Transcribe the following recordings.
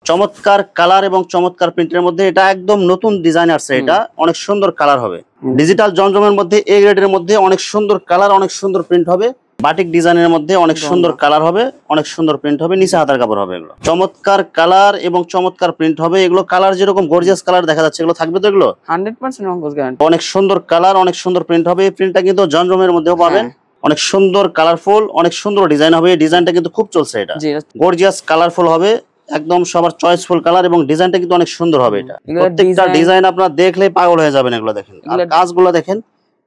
চমৎকার কালার এবং চমৎকার প্রিন্টের মধ্যে এটা একদম নতুন ডিজাইন আসছে। এটা অনেক সুন্দর কালার হবে। ডিজিটাল জমজমের মধ্যে এ গ্রেডের মধ্যে অনেক সুন্দর কালার, অনেক সুন্দর প্রিন্ট হবে। বাটিক ডিজাইনের মধ্যে অনেক সুন্দর কালার হবে, অনেক সুন্দর প্রিন্ট হবে। নিচে হাতার কাপড় হবে। এগুলো চমৎকার কালার এবং চমৎকার প্রিন্ট হবে। এগুলো কালার যেরকম গর্জিয়াস কালার দেখা যাচ্ছে, এগুলো থাকবে তো এগুলো 100% রংকস গ্যারান্টি। অনেক সুন্দর কালার, অনেক সুন্দর প্রিন্ট হবে। এই প্রিন্টটা কিন্তু জমজমের মধ্যেও পাবেন। অনেক সুন্দর কালারফুল, অনেক সুন্দর ডিজাইন হবে। এই ডিজাইনটা কিন্তু খুব চলছে। এটা গর্জিয়াস কালারফুল হবে, একদম সবার চয়েসফুল কালার এবং ডিজাইনটা কিন্তু অনেক সুন্দর হবে। এটা প্রত্যেকটা ডিজাইন আপনারা দেখলেই পাগল হয়ে যাবেন। এগুলো দেখেন, আর কাজগুলো দেখেন।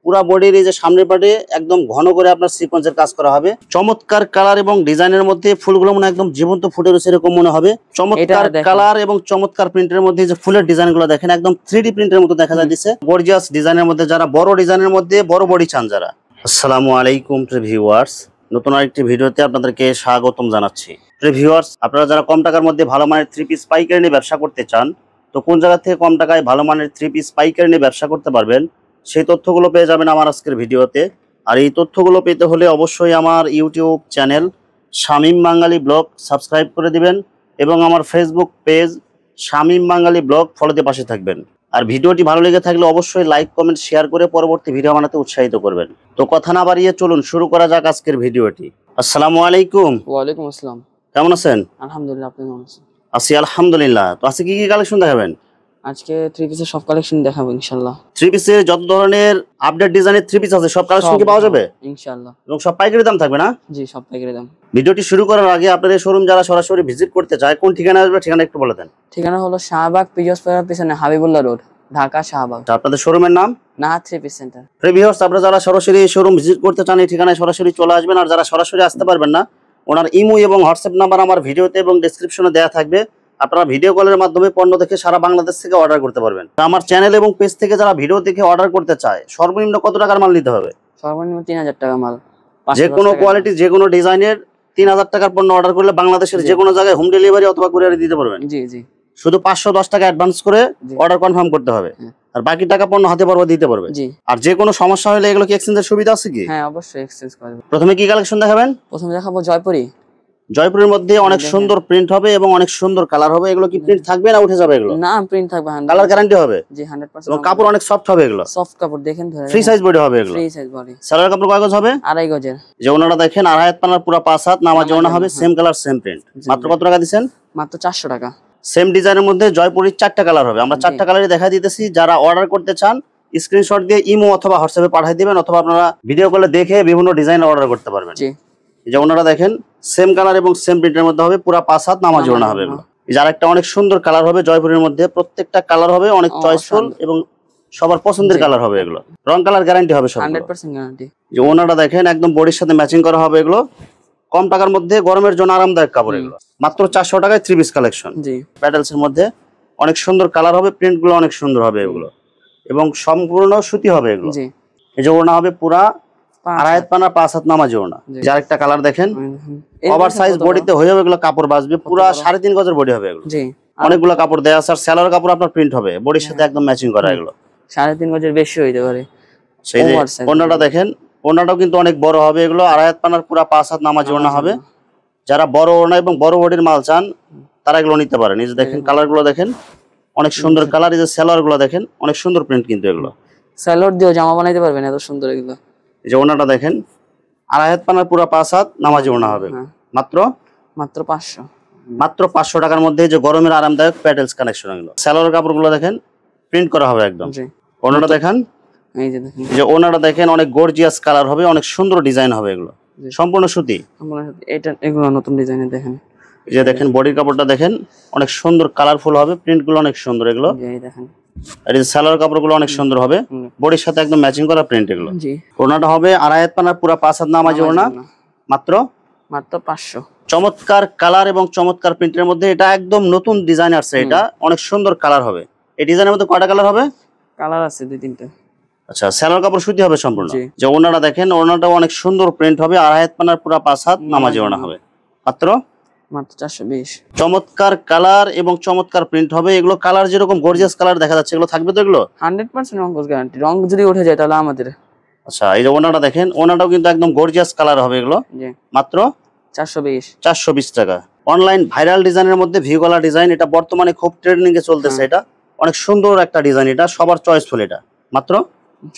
পুরা বডির এই যে সামনের পাটে একদম ঘন করে আপনার সিকোয়েন্সের কাজ করা হবে। চমৎকার কালার এবং ডিজাইনের মধ্যে ফুলগুলো মনে একদম জীবন্ত ফুটে রয়েছে এরকম মনে হবে। চমৎকার কালার এবং চমৎকার প্রিন্টের মধ্যে যে ফুলের ডিজাইনগুলো দেখেন, একদম 3D প্রিন্টের মতো দেখা যাচ্ছে। গর্জিয়াস ডিজাইনের মধ্যে যারা বড় ডিজাইনের মধ্যে বড় বডি চান যারা। আসসালামু আলাইকুম ভিউয়ার্স, নতুন আরেকটি ভিডিওতে আপনাদেরকে স্বাগতম জানাচ্ছি। ভিউয়ার্স, আপনারা যারা কম টাকার মধ্যে ভালো মানের 3 পিস পাইকারি নিয়ে ব্যবসা করতে চান, তো কোন জায়গা থেকে কম টাকায় ভালো মানের 3 পিস পাইকারি নিয়ে ব্যবসা করতে পারবেন, সেই তথ্যগুলো পেয়ে যাবেন আমার আজকের ভিডিওতে। আর এই তথ্যগুলো পেতে হলে অবশ্যই আমার ইউটিউব চ্যানেল শামীম বাঙালি ব্লগ সাবস্ক্রাইব করে দিবেন এবং আমার ফেসবুক পেজ শামীম বাঙালি ব্লগ ফলোতে পাশে থাকবেন। আর ভিডিওটি ভালো লেগে থাকলে অবশ্যই লাইক কমেন্ট শেয়ার করে পরবর্তী ভিডিও বানাতে উৎসাহিত করবেন। তো কথা না বাড়িয়ে চলুন শুরু করা যাক আজকের ভিডিওটি। আসসালামু আলাইকুম। ওয়ালাইকুম আসসালাম। কেমন আছেন? আলহামদুলিল্লাহ, আপনি কেমন আছেন? আছি আলহামদুলিল্লাহ। তো আজকে কি কি কালেকশন দেখাবেন? আজকে 3 পিসের সব কালেকশন দেখাবো ইনশাআল্লাহ। 3 পিসের যত ধরনের আপডেট ডিজাইনের 3 পিস আছে সব কালেকশন কি পাওয়া যাবে ইনশাআল্লাহ? এবং সব পাইকারি দাম থাকবে না? জি, সব পাইকারি দাম। ভিডিওটি শুরু করার আগে আপনাদের শোরুম যারা সরাসরি ভিজিট করতে চায় কোন ঠিকানা আসবে ঠিকানা একটু বলে দেন। ঠিকানা হলো শাহবাগ পিজসপাড়ার পিছনে হাবিবুল্লাহ রোড, ঢাকা শাহবাগ। আপনাদের শোরুমের নাম নাহার 3 পিস সেন্টার। ভিউয়ার্স, আপনারা যারা সরাসরি শোরুম ভিজিট করতে চান এই ঠিকানায় সরাসরি চলে আসবেন। আর যারা সরাসরি আসতে পারবেন না, ওনার ইমো এবং হোয়াটসঅ্যাপ নাম্বার আমার ভিডিওতে এবং ডেসক্রিপশনে দেওয়া থাকবে। আপনারা ভিডিও কলের মাধ্যমে পণ্য দেখে সারা বাংলাদেশ থেকে অর্ডার করতে পারবেন। আমার চ্যানেল এবং পেজ থেকে যারা ভিডিও দেখে অর্ডার করতে চায় সর্বনিম্ন কত টাকার মাল নিতে হবে? সর্বনিম্ন 3000 টাকা মাল। যে কোনো কোয়ালিটি যে কোনো ডিজাইনের 3000 টাকার পণ্য অর্ডার করলে বাংলাদেশের যে কোনো জায়গায় হোম ডেলিভারি অথবা কুরিয়ারে দিতে পারবেন। জি জি। শুধু 510 টাকা অ্যাডভান্স করে অর্ডার কনফার্ম করতে হবে, আর বাকি টাকা পণ্য হাতে পারবে দিতে পারবে। জি। আর যে কোনো সমস্যা হলে এগুলো কি এক্সচেঞ্জের সুবিধা আছে কি? হ্যাঁ, অবশ্যই এক্সচেঞ্জ করব। প্রথমে কি কালেকশন দেখাবেন? প্রথমে দেখাবো জয়পুরি। জয়পুরের মধ্যে অনেক সুন্দর প্রিন্ট হবে এবং অনেক সুন্দর কালার হবে। এগুলো কি প্রিন্ট থাকবে না উঠে যাবে? এগুলো না, প্রিন্ট থাকবে। কালার গ্যারান্টি হবে? জি, 100%। এবং কাপড় অনেক সফট হবে। এগুলো সফট কাপড়, দেখেন ধরে ফ্রি সাইজ বডি হবে। এগুলো ফ্রি সাইজ বডি। সালোয়ার কাপড় কয় গজ হবে? 2.5 গজের। যে ওনারা দেখেন আড়াই হাত পানার পুরো 5 হাত নামাজি ওনা হবে। Same colour same print. মাত্র কত টাকা দিবেন? মাত্র 400 টাকা। সেম ডিজাইনের মধ্যে জয়পুরির 4টা কালার হবে। আমরা 4টা কালারই দেখাই দিতেছি। যারা অর্ডার করতে চান স্ক্রিনশট দিয়ে ইমো অথবা হোয়াটসঅ্যাপে পাঠিয়ে দিবেন, অথবা আপনারা ভিডিও কলে দেখে বিভিন্ন ডিজাইন অর্ডার করতে পারবেন। জি। যে ওনারা দেখেন সেম কালার এবং সেম প্রিন্টের মধ্যে হবে, পুরো 5 হাত নামাজি ওনা হবে। এগুলো যার একটা অনেক সুন্দর কালার হবে জয়পুরের মধ্যে। প্রত্যেকটা কালার হবে অনেক চয়েসফুল এবং সবার পছন্দের কালার হবে। এগুলো রং কালার গ্যারান্টি হবে সব। 100% গ্যারান্টি। যে ওনারা দেখেন একদম বডির সাথে ম্যাচিং করা হবে। এগুলো কম টাকার মধ্যে গরমের জন্য আরামদায়ক কাপড়। এগুলো মাত্র 400 টাকায় 3 পিস কালেকশন। জি। প্যাটেলস এর মধ্যে অনেক সুন্দর কালার হবে, প্রিন্ট গুলো অনেক সুন্দর হবে। এগুলো এবং সম্পূর্ণ সুতি হবে। এগুলো জি। এই যে ওনা হবে পুরা আড়াই হাত পানা 5 হাত নামাজি ওনা। যার একটা কালার দেখেন ওভার সাইজ বডিতে হয়ে যাবে। এগুলো কাপড় বাঁচবে, পুরা 3.5 গজের বডি হবে। এগুলো জি। অনেকগুলো কাপড় দেয়া আছে। আর সেলার কাপড় আপনার প্রিন্ট হবে, বডির সাথে একদম ম্যাচিং করা। এগুলো 3.5 গজের বেশি হইতে পারে। সেই যে ওনাটা দেখেন, ওনাটাও কিন্তু অনেক বড় হবে। এগুলো আড়াই হাত পানার পুরা 5 হাত নামাজি ওনা হবে। যারা বড় ওনা এবং বড় বডির মাল চান তারা এগুলো নিতে পারেন। এই যে দেখেন কালার গুলো দেখেন অনেক সুন্দর কালার। এই যে সেলার গুলো দেখেন অনেক সুন্দর প্রিন্ট কিন্তু। এগুলো সেলর দিয়েও জামা বানাইতে পারবেন, এত সুন্দর এগুলো। এই যে ওনাটা দেখেন আড়াই হাত পানার পুরা 5 হাত নামাজি ওনা হবে। মাত্র 500। মাত্র 500 টাকার মধ্যে যে গরমের আরামদায়ক প্যাটেলস কালেকশন। এগুলো সেলার কাপড় গুলো দেখেন প্রিন্ট করা হবে একদম। ওনাটা দেখেন, এই যে দেখেন যে ওনাটা দেখেন অনেক গর্জিয়াস কালার হবে, অনেক সুন্দর ডিজাইন হবে। এগুলো সম্পূর্ণ সুতি। এটা এগুলো নতুন ডিজাইনের দেখেন। এই যে দেখেন বডির কাপড়টা দেখেন অনেক সুন্দর কালারফুল হবে, প্রিন্ট গুলো অনেক সুন্দর। এগুলো এই দেখেন। আর এই সালোয়ার কাপড় গুলো অনেক সুন্দর হবে, বডির সাথে একদম ম্যাচিং করা প্রিন্ট। এগুলো জি। ওনাটা হবে আড়াই হাত পানার পুরো 5 হাত নামাজি ওনা। মাত্র 500। চমৎকার কালার এবং চমৎকার প্রিন্টের মধ্যে এটা একদম নতুন ডিজাইন আসছে। এটা অনেক সুন্দর কালার হবে। এই ডিজাইনের মধ্যে কয়টা কালার হবে? কালার আছে 2-3টা। আচ্ছা, সালোয়ার কাপড় সুতি হবে সম্পূর্ণ। যে ওনাটা দেখেন ওনাটাও অনেক সুন্দর প্রিন্ট হবে, আড়াই হাত পানার পুরো 5 হাত নামাজি ওনা হবে। মাত্র 420। চমৎকার কালার এবং চমৎকার প্রিন্ট হবে। এগুলো কালার যেরকম গর্জিয়াস কালার দেখা যাচ্ছে এগুলো থাকবে তো? এগুলো 100% রংকস গ্যারান্টি। রং যদি উঠে যায় তাহলে আমাদের। আচ্ছা, এই যে ওনাটা দেখেন ওনাটাও কিন্তু একদম গর্জিয়াস কালার হবে। এগুলো মাত্র 420 420 টাকা। অনলাইন ভাইরাল ডিজাইনের মধ্যে ভি গলা ডিজাইন, এটা বর্তমানে খুব ট্রেন্ডিং এ চলতেছে। এটা অনেক সুন্দর একটা ডিজাইন, এটা সবার চয়েসফুল। এটা মাত্র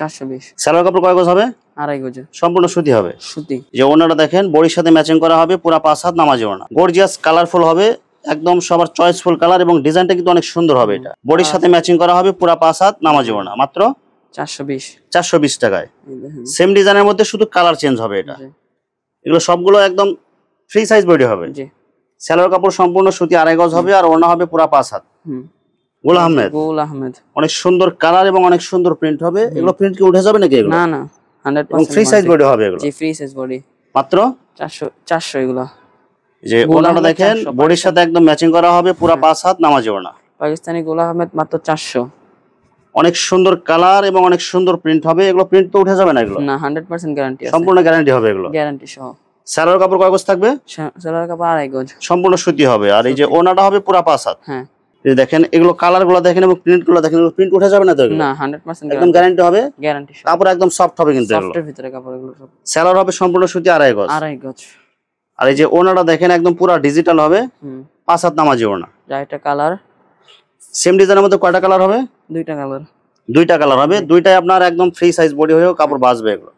420। সালোয়ার কাপড় কয় গজ হবে? 2.5 গজ। সম্পূর্ণ সুতি হবে। সুতি। যে ওনাটা দেখেন বডির সাথে ম্যাচিং করা হবে, পুরো 5 হাত নামাজি ওনা, গর্জিয়াস কালারফুল হবে, একদম সবার চয়েসফুল কালার এবং ডিজাইনটা কিন্তু অনেক সুন্দর হবে। এটা বডির সাথে ম্যাচিং করা হবে, পুরো 5 হাত নামাজি ওনা, মাত্র 420 টাকায়। সেম ডিজাইনের মধ্যে শুধু কালার চেঞ্জ হবে। এটা এগুলো সবগুলো একদম ফ্রি সাইজ বডি হবে। সালোয়ার কাপড় সম্পূর্ণ সুতি 2.5 গজ হবে আর ওনা হবে পুরো 5 হাত। গোল আহমেদ অনেক সুন্দর কালার এবং অনেক সুন্দর প্রিন্ট হবে। এগুলো প্রিন্ট কি উঠে যাবে নাকি? এগুলো না 100% ফ্রি সাইজ বডি হবে। এগুলো জি ফ্রি সাইজ বডি, মাত্র 400 এগুলো। যে ওনাটা দেখেন বডির সাথে একদম ম্যাচিং করা হবে, পুরো 5 হাত নামাজি ওনা, পাকিস্তানি গোল আহমেদ, মাত্র 400। অনেক সুন্দর কালার এবং অনেক সুন্দর প্রিন্ট হবে। এগুলো প্রিন্ট তো উঠে যাবে না? এগুলো না 100% গ্যারান্টি আছে, সম্পূর্ণ গ্যারান্টি হবে। এগুলো গ্যারান্টি সহ। সালোয়ার কাপড় কয় গজ থাকবে? সালোয়ার কাপড় 2.5 গজ, সম্পূর্ণ সুতি হবে। আর এই যে ওনাটা হবে পুরো 5 হাত। হ্যাঁ এই দেখেন এগুলো কালার গুলো দেখেন এবং প্রিন্ট গুলো দেখেন, এগুলো প্রিন্ট উঠে যাবে না তো? না 100% একদম গ্যারান্টি হবে, গ্যারান্টি সহ। কাপড় একদম সফট হবে কিন্তু এগুলো, সফটের ভিতরে কাপড় এগুলো সব। সালোয়ার হবে সম্পূর্ণ সুতি 2.5 গজ। 2.5 গজ। আর এই যে ওনাটা দেখেন একদম পুরো ডিজিটাল হবে, 5 হাত নামাজি ওনা। এটা কালার সেম ডিজাইনের মধ্যে কয়টা কালার হবে? দুইটা কালার হবে। দুইটাই আপনার একদম ফ্রি সাইজ বডি হয়েও কাপড় বাঁচবে। এগুলো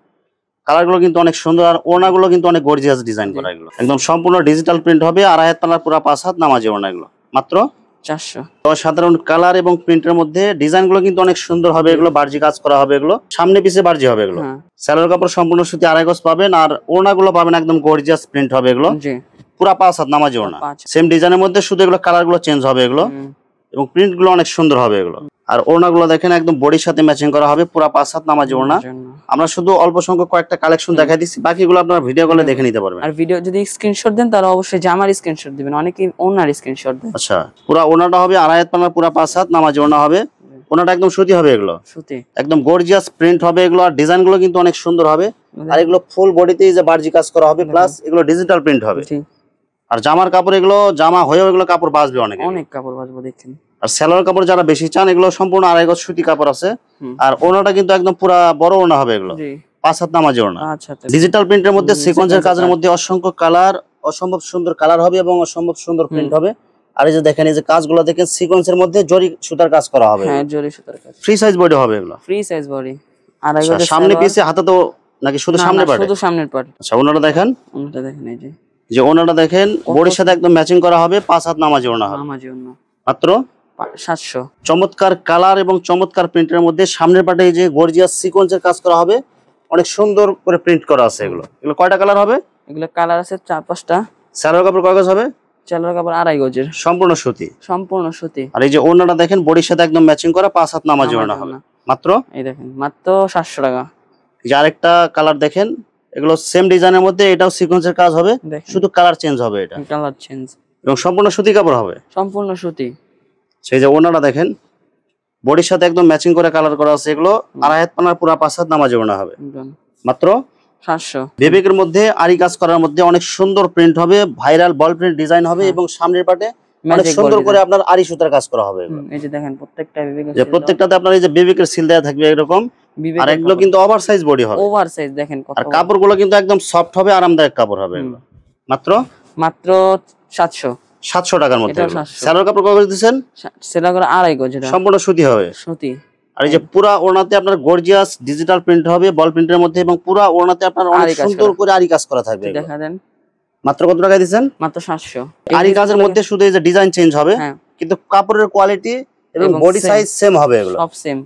কালারগুলো কিন্তু অনেক সুন্দর আর ওনাগুলো কিন্তু অনেক গর্জিয়াস ডিজাইন করা। এগুলো একদম সম্পূর্ণ ডিজিটাল প্রিন্ট হবে, 2.5 হাত পানার পুরো 5 হাত নামাজি ওনা। এগুলো মাত্র 400। তো সাধারণ কালার এবং প্রিন্টের মধ্যে ডিজাইনগুলো কিন্তু অনেক সুন্দর হবে। এগুলো বার্জি কাজ করা হবে, এগুলো সামনে পিছে বার্জি হবে। এগুলো সালোয়ার কাপড় সম্পূর্ণ সুতি 2.5 গজ পাবেন আর ওনাগুলো পাবেন একদম গর্জিয়াস প্রিন্ট হবে। এগুলো পুরো 5 হাত নামাজি ওনা, সেম ডিজাইনের মধ্যে শুধু এগুলো কালারগুলো চেঞ্জ হবে। এগুলো এবং প্রিন্টগুলো অনেক সুন্দর হবে। এগুলো আর ওড়নাগুলো দেখেন একদম বডির সাথে ম্যাচিং করা হবে, পুরো 5 হাত নামাজি ওড়না। আমরা শুধু অল্প সংখ্যক কয়েকটা কালেকশন দেখাই দিচ্ছি, বাকিগুলো আপনারা ভিডিও কলে দেখে নিতে পারবেন। আর ভিডিও যদি স্ক্রিনশট দেন তাহলে অবশ্যই জামার স্ক্রিনশট দিবেন, অনেকেই ওড়নার স্ক্রিনশট দেন। আচ্ছা, পুরো ওড়নাটা হবে 2.5 হাত পানার পুরো 5 হাত নামাজি ওড়না হবে। ওড়নাটা একদম সুতি হবে। এগুলো সুতি একদম গর্জিয়াস প্রিন্ট হবে। এগুলো আর ডিজাইনগুলো কিন্তু অনেক সুন্দর হবে। আর এগুলো ফুল বডিতেই যে বার্জি কাজ করা হবে, প্লাস এগুলো ডিজিটাল প্রিন্ট হবে। আর জামার কাপড় এগুলো জামা হয়েও এগুলো কাপড় বাঁচবে অনেক কাপড় বাঁচবে দেখেন। আর সালোয়ার কাপড় যারা বেশি চান এগুলো সম্পূর্ণ 2.5 গজ সুতি কাপড় আছে। আর ওড়নাটা কিন্তু একদম পুরো বড় ওড়না হবে। এগুলো 5 হাত নামাজি ওড়না। ডিজিটাল প্রিন্টের মধ্যে সিকোয়েন্সের কাজের মধ্যে অসংখ্য কালার, অসম্ভব সুন্দর কালার হবে এবং অসম্ভব সুন্দর প্রিন্ট হবে। আর এই যে দেখেন এই যে কাজগুলো দেখেন সিকোয়েন্সের মধ্যে জরি সুতার কাজ করা হবে। হ্যাঁ জরি সুতার কাজ। ফ্রি সাইজ বডি হবে। এগুলো ফ্রি সাইজ বডি। 2.5 গজ সামনে পিছে হাতে তো নাকি শুধু সামনে পাটে? শুধু সামনের পাট। আচ্ছা, ওড়নাটা দেখেন। ওড়নাটা দেখেন এই যে ওড়নাটা দেখেন বডির সাথে একদম ম্যাচিং করা হবে, 5 হাত নামাজি ওড়না হবে। নামাজি ওড়না মাত্র 700। চমৎকার কালার এবং চমৎকার প্রিন্টের মধ্যে সামনের পাটে এই যে গর্জিয়াস সিকোয়েন্সের কাজ করা হবে, অনেক সুন্দর করে প্রিন্ট করা আছে। এগুলো কয়টা কালার হবে? এগুলো কালার আছে 4-5টা। সালোয়ার কাপড় কয় গজ হবে? সালোয়ার কাপড় 2.5 গজের, সম্পূর্ণ সুতি। সম্পূর্ণ সুতি। আর এই যে ওড়নাটা দেখেন বডির সাথে একদম ম্যাচিং করা, 5 হাত নামাজি ওড়না হবে। মাত্র এই দেখেন মাত্র 700 টাকা। এই যে আরেকটা কালার দেখেন, এগুলো সেম ডিজাইনের মধ্যে, এটাও সিকোয়েন্সের কাজ হবে, শুধু কালার চেঞ্জ হবে। এটা কালার চেঞ্জ এবং সম্পূর্ণ সুতি কাপড় হবে, সম্পূর্ণ সুতি। সেই যে ওড়নাটা দেখেন বডির সাথে একদম ম্যাচিং করে কালার করা আছে। এগুলো 2.5 হাত পানার পুরো 5 হাত নামাজি ওড়না হবে। মাত্র 700। বিবেকের মধ্যে আরি কাজ করার মধ্যে অনেক সুন্দর প্রিন্ট হবে, ভাইরাল বল প্রিন্ট ডিজাইন হবে এবং সামনের পাটে অনেক সুন্দর করে আপনার আরি সুতার কাজ করা হবে। এই যে দেখেন প্রত্যেকটা বিবেকের, যে প্রত্যেকটাতে আপনার এই যে বিবেকের সিল দেয়া থাকবে এরকম। আর এগুলো কিন্তু ওভার সাইজ বডি হবে, ওভার সাইজ দেখেন কত। আর কাপড়গুলো কিন্তু একদম সফট হবে, আরামদায়ক কাপড় হবে। এগুলো মাত্র 700 টাকার মধ্যে। সালোয়ার কাপড় কত দিবেন? সালোয়ার কাপড় 2.5 গজ, সম্পূর্ণ সুতি হবে, সুতি। আর এই যে পুরা ওড়নাতে আপনার গর্জিয়াস ডিজিটাল প্রিন্ট হবে বল প্রিন্টের মধ্যে এবং পুরা ওড়নাতে আপনার অনেক সুন্দর করে আরি কাজ করা থাকবে। দেখা দেন মাত্র কত টাকা দিবেন? মাত্র 700। আরি কাজের মধ্যে শুধু এই যে ডিজাইন চেঞ্জ হবে, কিন্তু কাপড়ের কোয়ালিটি এবং বডি সাইজ সেম হবে। এগুলো সব সেম,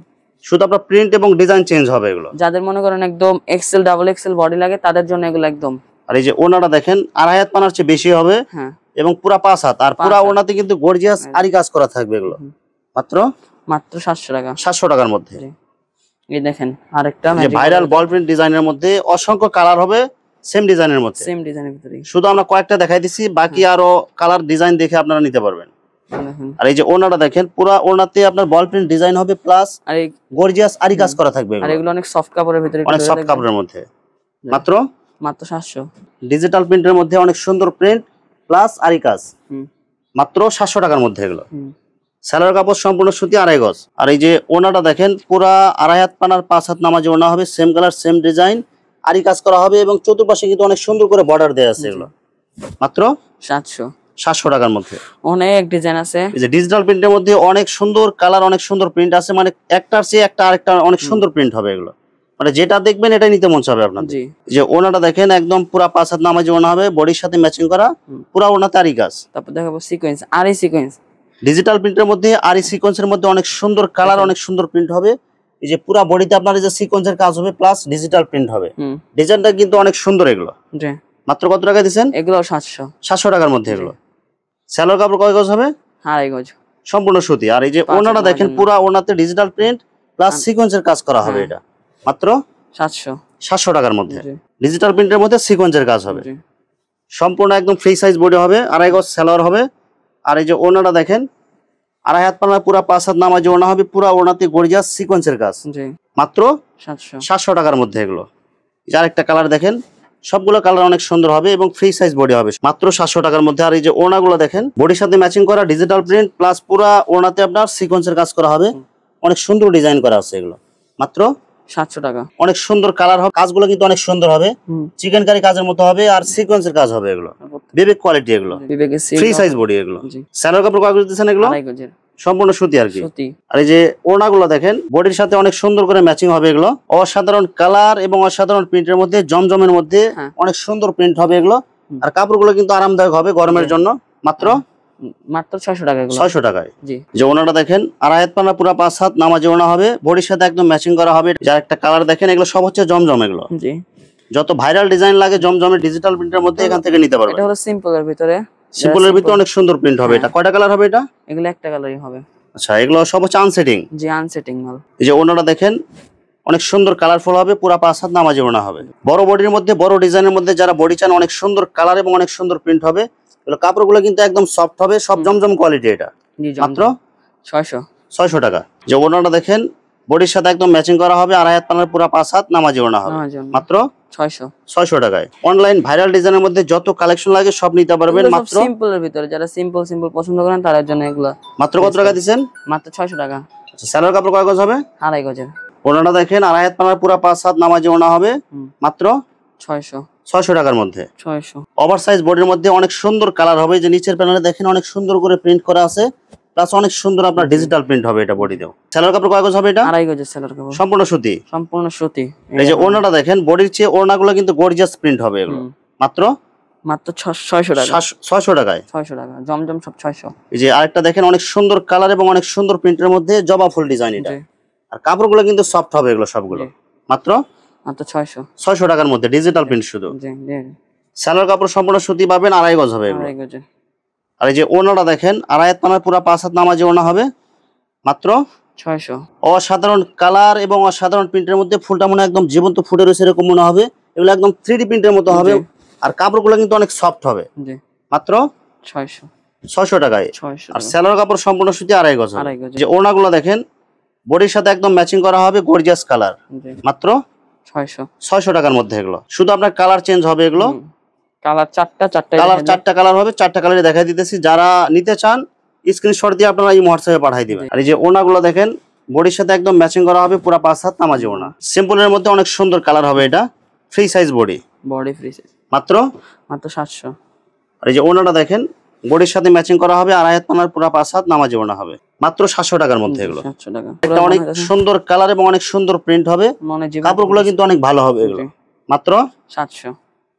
শুধু আপনার প্রিন্ট এবং ডিজাইন চেঞ্জ হবে। এগুলো যাদের মনে করেন একদম এক্সেল ডাবল এক্সেল বডি লাগে তাদের জন্য এগুলো একদম। আর এই যে ওড়নাটা দেখেন 2.5 হাত পানার চেয়ে বেশি হবে এবং পুরা 5 হাত। আর পুরা ওড়নাতে কিন্তু গর্জিয়াস আরি কাজ করা থাকবে। এগুলো মাত্র 700 টাকা। 700 টাকার মধ্যে। এই দেখেন আরেকটা ভাইরাল বল প্রিন্ট ডিজাইনের মধ্যে অসংখ্য কালার হবে, সেম ডিজাইনের মধ্যে, সেম ডিজাইনের ভিতরে। শুধু আমরা কয়েকটা দেখাই দিছি, বাকি আরো কালার ডিজাইন দেখে আপনারা নিতে পারবেন। আর এই যে ওড়নাটা দেখেন পুরা ওড়নাতে আপনার বল প্রিন্ট ডিজাইন হবে, প্লাস আর এই গর্জিয়াস আরি কাজ করা থাকবে। আর এগুলো অনেক সফট কাপড়ের ভিতরে, অনেক সফট কাপড়ের মধ্যে। মাত্র 700। ডিজিটাল প্রিন্টের মধ্যে অনেক সুন্দর প্রিন্ট প্লাস আরি কাজ, মাত্র 700 টাকার মধ্যে। এগুলো সালোয়ার কাপড় সম্পূর্ণ সুতি 2.5 গজ। আর এই যে ওড়নাটা দেখেন পুরা 2.5 হাত পানার 5 হাত নামাজি ওড়না হবে, সেম কালার সেম ডিজাইন আরি কাজ করা হবে এবং চতুর্পাশে কিন্তু অনেক সুন্দর করে বর্ডার দেয়া আছে। এগুলো মাত্র 700 টাকার মধ্যে অনেক ডিজাইন আছে। এই যে ডিজিটাল প্রিন্টের মধ্যে অনেক সুন্দর কালার, অনেক সুন্দর প্রিন্ট আছে, মানে একটার চেয়ে একটা আরেকটা অনেক সুন্দর প্রিন্ট হবে এগুলো, মানে যেটা দেখবেন এটাই নিতে মন চাবে আপনাদের। জি। যে ওনাটা দেখেন একদম পুরা 5 হাত নামাজি ওনা হবে, বডির সাথে ম্যাচিং করা, পুরা ওনাতে আরি কাজ। তারপর দেখাবো সিকোয়েন্স, আরি সিকোয়েন্স ডিজিটাল প্রিন্টের মধ্যে আরি সিকোয়েন্সের মধ্যে অনেক সুন্দর কালার, অনেক সুন্দর প্রিন্ট হবে। এই যে পুরা বডিতে আপনার এই যে সিকোয়েন্সের কাজ হবে প্লাস ডিজিটাল প্রিন্ট হবে। ডিজাইনটা কিন্তু অনেক সুন্দর এগুলো। জি। মাত্র কত টাকা দিবেন? এগুলো 700। 700 টাকার মধ্যে এগুলো। সালোয়ার কাপড় কয় গজ হবে? 2.5 গজ সম্পূর্ণ সুতি। আর এই যে ওনাটা দেখেন পুরা ওনাতে ডিজিটাল প্রিন্ট প্লাস সিকোয়েন্সের কাজ করা হবে। এটা মাত্র 700 টাকার মধ্যে। ডিজিটাল প্রিন্টের মধ্যে সিকোয়েন্সের কাজ হবে। সম্পূর্ণ একদম ফ্রি সাইজ বডি হবে, 2.5 গজ সালোয়ার হবে। আর এই যে ওনাটা দেখেন 2.5 হাত পানা পুরা 5 হাত নামাজি ওনা হবে, পুরা ওনাতে গর্জিয়াস সিকোয়েন্সের কাজ। মাত্র 700 টাকার মধ্যে এগুলো। যার একটা কালার দেখেন, সবগুলো কালার অনেক সুন্দর হবে এবং ফ্রি সাইজ বডি হবে, মাত্র 700 টাকার মধ্যে। আর এই যে ওনাগুলো দেখেন বডির সাথে ম্যাচিং করা ডিজিটাল প্রিন্ট প্লাস পুরা ওনাতে আপনার সিকোয়েন্সের কাজ করা হবে, অনেক সুন্দর ডিজাইন করা আছে এগুলো। মাত্র 700 টাকা। অনেক সুন্দর কালার হবে, কাজগুলো কিন্তু অনেক সুন্দর হবে, চিকেন কারি কাজের মতো হবে আর সিকোয়েন্সের কাজ হবে এগুলো। বিবেক কোয়ালিটি এগুলো, ফ্রি সাইজ বডি এগুলো। সালোয়ার কাপড় কয় গজ দিবেন এগুলো? 2.5 গজের সম্পূর্ণ সুতি আর কি। আর এই যে ওড়নাগুলো দেখেন বডির সাথে অনেক সুন্দর করে ম্যাচিং হবে এগুলো, অসাধারণ কালার এবং অসাধারণ প্রিন্টের মধ্যে, জমজমের মধ্যে অনেক সুন্দর প্রিন্ট হবে এগুলো। আর কাপড়গুলো কিন্তু আরামদায়ক হবে গরমের জন্য। মাত্র 600 টাকা এগুলো। 600 টাকায়। যে ওনাটা দেখেন 2.5 হাত পানা পুরো 5 হাত নামাজি ওনা হবে, বডির সাথে একদম ম্যাচিং করা হবে। যার একটা কালার দেখেন, এগুলো সব হচ্ছে জমজম এগুলো। যত ভাইরাল ডিজাইন লাগে জমজমের ডিজিটাল প্রিন্টের মধ্যে এখান থেকে নিতে পারবেন। এটা হলো সিম্পলের ভিতরে, সিম্পলের ভিতরে অনেক সুন্দর প্রিন্ট হবে। এটা কয়টা কালার হবে এটা? এগুলো একটা কালারই হবে। আচ্ছা, এগুলো সব হচ্ছে আনসেটিং। জি, আনসেটিং মাল। এই যে ওনাটা দেখেন অনেক সুন্দর কালারফুল হবে, পুরা 5 হাত নামাজি ওনা হবে, বড় বডির মধ্যে বড় ডিজাইনের মধ্যে। যারা বডি চান অনেক সুন্দর কালার এবং অনেক সুন্দর প্রিন্ট হবে, এগুলো কাপড়গুলো কিন্তু একদম সফট হবে, সব জমজম কোয়ালিটি। এটা মাত্র 600 টাকা। যে ওনাটা দেখেন বডির সাথে একদম ম্যাচিং করা হবে, 2.5 হাত পানার পুরা 5 হাত নামাজি ওনা হবে, মাত্র 600 টাকায়। অনলাইন ভাইরাল ডিজাইনের মধ্যে যত কালেকশন লাগে সব নিতে পারবেন মাত্র সিম্পলের ভিতরে। যারা সিম্পল পছন্দ করেন তাদের জন্য এগুলো। মাত্র কত টাকা দিবেন? মাত্র 600 টাকা। আচ্ছা, সালোয়ার কাপড় কয় গজ হবে? 2.5 গজের। ওনাটা দেখেন 2.5 হাত পানার পুরা 5 হাত নামাজি ওনা হবে, মাত্র 600 টাকার মধ্যে। 600 ওভার সাইজ বডির মধ্যে অনেক সুন্দর কালার হবে। যে নিচের প্যানেলে দেখেন অনেক সুন্দর করে প্রিন্ট করা আছে, প্লাস অনেক সুন্দর আপনার ডিজিটাল প্রিন্ট হবে এটা বডিতেও। সালোয়ার কাপড় কয় গজ হবে এটা? 2.5 গজের সালোয়ার কাপড়, সম্পূর্ণ সুতি। সম্পূর্ণ সুতি। এই যে ওড়নাটা দেখেন বডির চেয়ে ওড়নাগুলো কিন্তু গর্জিয়াস প্রিন্ট হবে এগুলো। মাত্র 600 টাকা। 600 টাকায়। 600 টাকা জমজম সব 600। এই যে আরেকটা দেখেন অনেক সুন্দর কালার এবং অনেক সুন্দর প্রিন্টের মধ্যে জবা ফুল ডিজাইন এটা। আর কাপড়গুলো কিন্তু সফট হবে এগুলো সবগুলো। মাত্র 600 টাকার মধ্যে ডিজিটাল প্রিন্ট শুধু। সালোয়ার কাপড় সম্পূর্ণ সুতি পাবেন, 2.5 গজ হবে এগুলো। আর এই যে ওড়নাটা দেখেন 2.5 হাত পানার পুরো 5 হাত নামাজি ওড়না হবে, মাত্র 600। অসাধারণ কালার এবং অসাধারণ প্রিন্টের মধ্যে, ফুলটা মনে একদম জীবন্ত ফুটে রয়েছে এরকম মনে হবে। এগুলো একদম 3D প্রিন্টের মতো হবে। আর কাপড়গুলো কিন্তু অনেক সফট হবে। মাত্র 600 টাকায়। আর সালোয়ার কাপড় সম্পূর্ণ সুতি, 2.5 গজ। যে ওড়নাগুলো দেখেন বডির সাথে একদম ম্যাচিং করা হবে, গর্জিয়াস কালার, মাত্র 600 টাকার মধ্যে। এগুলো শুধু আপনার কালার চেঞ্জ হবে। এগুলো কালার চারটা কালার হবে, 4টা কালারে দেখাই দিতেছি। যারা নিতে চান স্ক্রিনশট দিয়ে আপনারা এই হোয়াটসঅ্যাপে পাঠিয়ে দিবেন। আর এই যে ওড়নাগুলো দেখেন বডির সাথে একদম ম্যাচিং করা হবে, পুরো 5 হাত নামাজি ওড়না। সিম্পলের মধ্যে অনেক সুন্দর কালার হবে। এটা free size body free size, মাত্র 700। আর এই যে ওড়নাটা দেখেন বডির সাথে ম্যাচিং করা হবে, 2.5 হাত পানার পুরো 5 হাত নামাজি ওড়না হবে, মাত্র 700 টাকার মধ্যে। এগুলো 700 টাকা। একটা অনেক সুন্দর কালার এবং অনেক সুন্দর প্রিন্ট হবে, কাপড়গুলো কিন্তু অনেক ভালো হবে এগুলো। মাত্র 700।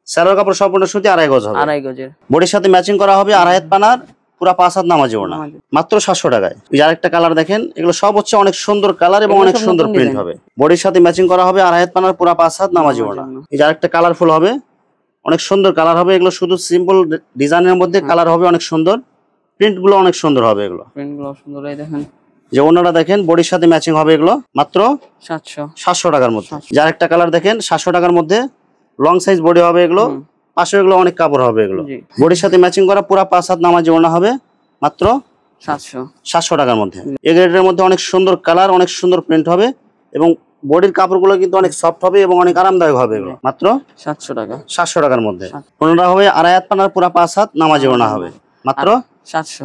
সালোয়ার কাপড় সম্পূর্ণ সুতি, 2.5 গজ হবে। 2.5 গজের বডির সাথে ম্যাচিং করা হবে, 2.5 হাত পানার পুরো 5 হাত নামাজি ওড়না, মাত্র 700 টাকায়। যার একটা কালার দেখেন, এগুলো সব হচ্ছে অনেক সুন্দর কালার এবং অনেক সুন্দর প্রিন্ট হবে। বডির সাথে ম্যাচিং করা হবে, 2.5 হাত পানার পুরো 5 হাত নামাজি ওড়না। এই যার একটা কালারফুল হবে, অনেক সুন্দর কালার হবে। এগুলো শুধু সিম্পল ডিজাইনের মধ্যে কালার হবে অনেক সুন্দর, প্রিন্ট গুলো অনেক সুন্দর হবে। এগুলো প্রিন্ট গুলো সুন্দর। এই দেখেন যে ওনারা দেখেন বডির সাথে ম্যাচিং হবে, এগুলো মাত্র 700 টাকার মধ্যে। যার একটা কালার দেখেন 700 টাকার মধ্যে, লং সাইজ বডি হবে এগুলো, পাশে এগুলো অনেক কাপড় হবে। এগুলো বডির সাথে ম্যাচিং করা পুরো 5 হাত নামাজি ওড়না হবে, মাত্র 700 টাকার মধ্যে। এই গ্রেডের মধ্যে অনেক সুন্দর কালার, অনেক সুন্দর প্রিন্ট হবে এবং বডির কাপড়গুলো কিন্তু অনেক সফট হবে এবং অনেক আরামদায়ক হবে। এগুলো মাত্র 700 টাকা। 700 টাকার মধ্যে। ওনারা হবে 2.5 হাত পানার পুরো 5 হাত নামাজি ওড়না হবে, মাত্র 700।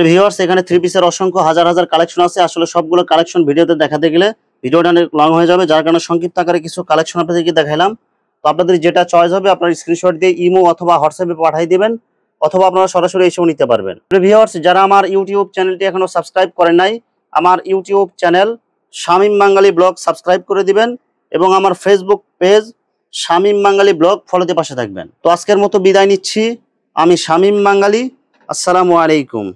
ভিউয়ার্স, এখানে 3 পিসের অসংখ্য হাজার হাজার কালেকশন আছে। আসলে সবগুলো কালেকশন ভিডিওতে দেখাতে গেলে ভিডিওটা অনেক লং হয়ে যাবে, যার কারণে সংক্ষিপ্ত আকারে কিছু কালেকশন আপনাদেরকে দেখাইলাম। তো আপনাদের যেটা চয়েস হবে আপনার স্ক্রিনশট দিয়ে ইমো অথবা হোয়াটসঅ্যাপে পাঠিয়ে দিবেন, অথবা আপনারা সরাসরি এসেও নিতে পারবেন। ভিউয়ার্স, যারা আমার ইউটিউব চ্যানেলটি এখনো সাবস্ক্রাইব করেন নাই, আমার ইউটিউব চ্যানেল শামীম বাঙালি ব্লগ সাবস্ক্রাইব করে দিবেন এবং আমার ফেসবুক পেজ শামীম বাঙালি ব্লগ ফলোতে পাশে থাকবেন। তো আজকের মতো বিদায় নিচ্ছি। আমি শামীম বাঙালি। আসসালামু আলাইকুম।